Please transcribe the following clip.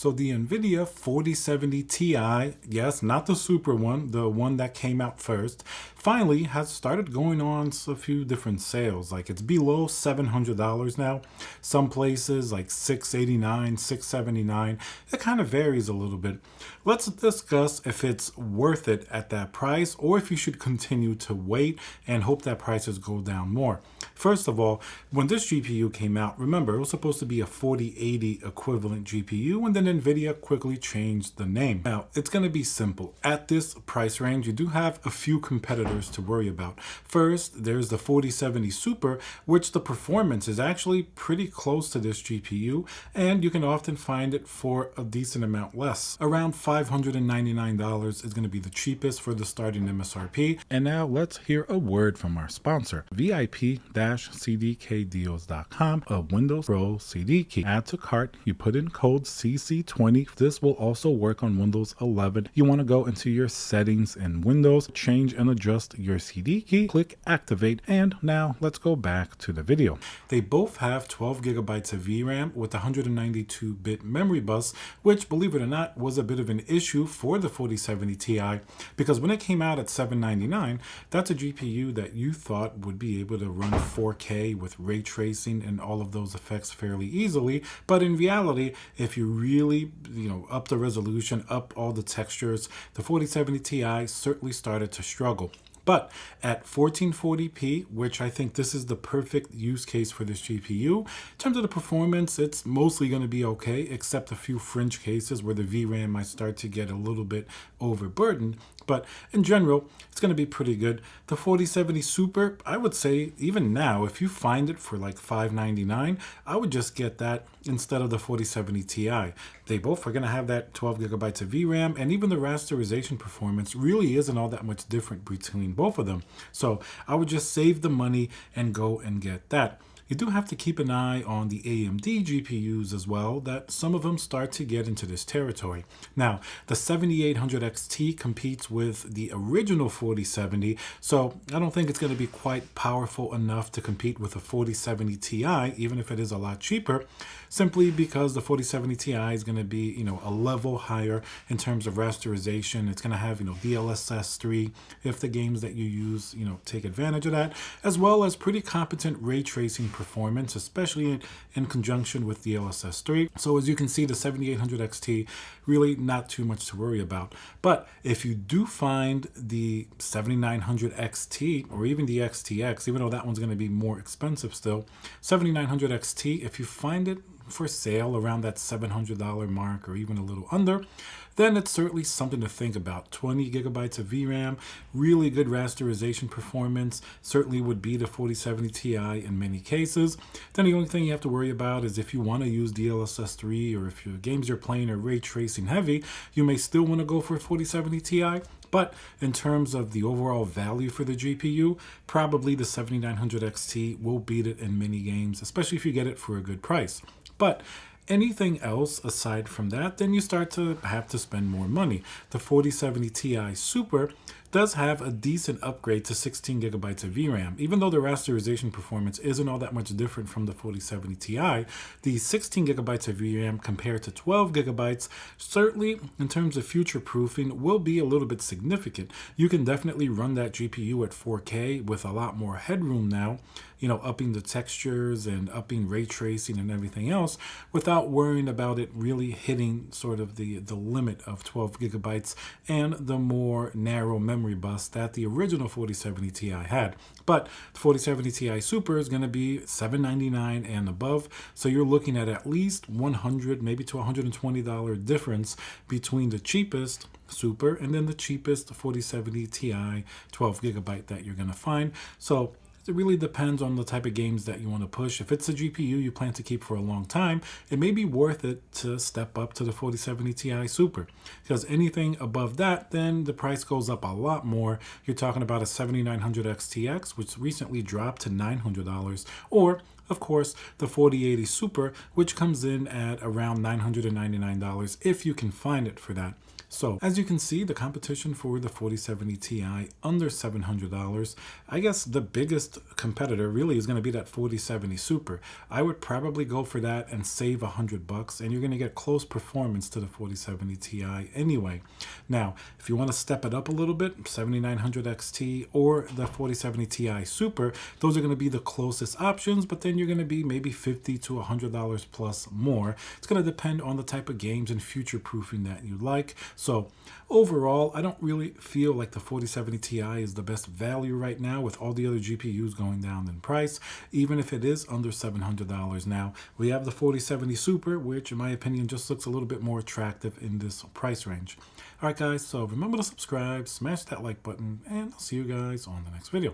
So the Nvidia 4070 Ti, yes, not the super one, the one that came out first, finally has started going on a few different sales. Like it's below $700 now. Some places like $689, $679. It kind of varies a little bit. Let's discuss if it's worth it at that price or if you should continue to wait and hope that prices go down more. First of all, when this GPU came out, remember, it was supposed to be a 4080 equivalent GPU, and then Nvidia quickly changed the name. Now, it's going to be simple. At this price range, you do have a few competitors to worry about. First, there's the 4070 Super, which the performance is actually pretty close to this GPU, and you can often find it for a decent amount less. Around $599 is going to be the cheapest for the starting MSRP. And now let's hear a word from our sponsor, VIP-CDKdeals.com, a Windows Pro CD key. Add to cart, you put in code CC20. This will also work on Windows 11. You want to go into your settings in Windows, change and adjust your CD key, click activate, and now let's go back to the video. They both have 12 gigabytes of VRAM with 192-bit memory bus, which, believe it or not, was a bit of an issue for the 4070 Ti, because when it came out at $799, that's a GPU that you thought would be able to run 4K with ray tracing and all of those effects fairly easily. But in reality, if you really, up the resolution, up all the textures, the 4070 Ti certainly started to struggle. But at 1440p, which I think this is the perfect use case for this GPU, in terms of the performance, it's mostly going to be okay, except a few fringe cases where the VRAM might start to get a little bit overburdened. But in general, it's going to be pretty good. The 4070 Super, I would say even now, if you find it for like $599, I would just get that instead of the 4070 Ti. They both are going to have that 12 gigabytes of VRAM, and even the rasterization performance really isn't all that much different between both of them. So I would just save the money and go and get that. You do have to keep an eye on the AMD GPUs as well, that some of them start to get into this territory. Now, the 7800 XT competes with the original 4070, so I don't think it's going to be quite powerful enough to compete with the 4070 Ti, even if it is a lot cheaper, simply because the 4070 Ti is going to be, a level higher in terms of rasterization. It's going to have, DLSS 3 if the games that you use, take advantage of that, as well as pretty competent ray tracing performance, especially in conjunction with DLSS 3. So as you can see, the 7800 XT, really not too much to worry about. But if you do find the 7900 XT or even the XTX, even though that one's going to be more expensive still, 7900 XT, if you find it for sale around that $700 mark or even a little under, then it's certainly something to think about. 20 gigabytes of VRAM, really good rasterization performance, certainly would be the 4070 Ti in many cases. Then the only thing you have to worry about is if you want to use DLSS 3 or if your games you're playing are ray tracing heavy, you may still want to go for a 4070 Ti. But in terms of the overall value for the GPU, probably the 7900 XT will beat it in many games, especially if you get it for a good price. But anything else aside from that, then you start to have to spend more money. The 4070 Ti Super does have a decent upgrade to 16 gigabytes of VRAM. Even though the rasterization performance isn't all that much different from the 4070 Ti, the 16 gigabytes of VRAM compared to 12 gigabytes, certainly in terms of future proofing, will be a little bit significant. You can definitely run that GPU at 4K with a lot more headroom now, upping the textures and upping ray tracing and everything else without worrying about it really hitting sort of the limit of 12 gigabytes and the more narrow memory bus that the original 4070 Ti had. But the 4070 Ti Super is going to be $799 and above, so you're looking at least $100, maybe to $120 difference between the cheapest Super and then the cheapest 4070 Ti 12 gigabyte that you're going to find. So it really depends on the type of games that you want to push. If it's a GPU you plan to keep for a long time, it may be worth it to step up to the 4070 Ti Super. Because anything above that, then the price goes up a lot more. You're talking about a 7900 XTX, which recently dropped to $900, or of course, the 4080 Super, which comes in at around $999 if you can find it for that. So as you can see, the competition for the 4070 Ti under $700, I guess the biggest competitor really is going to be that 4070 Super. I would probably go for that and save $100, and you're going to get close performance to the 4070 Ti anyway. Now, if you want to step it up a little bit, 7900 XT or the 4070 Ti Super, those are going to be the closest options, but then you're going to be maybe $50 to $100 plus more. It's going to depend on the type of games and future proofing that you like. So overall, I don't really feel like the 4070 Ti is the best value right now with all the other GPUs going down in price, even if it is under $700. Now, we have the 4070 Super, which in my opinion just looks a little bit more attractive in this price range. All right, guys, so remember to subscribe, smash that like button, and I'll see you guys on the next video.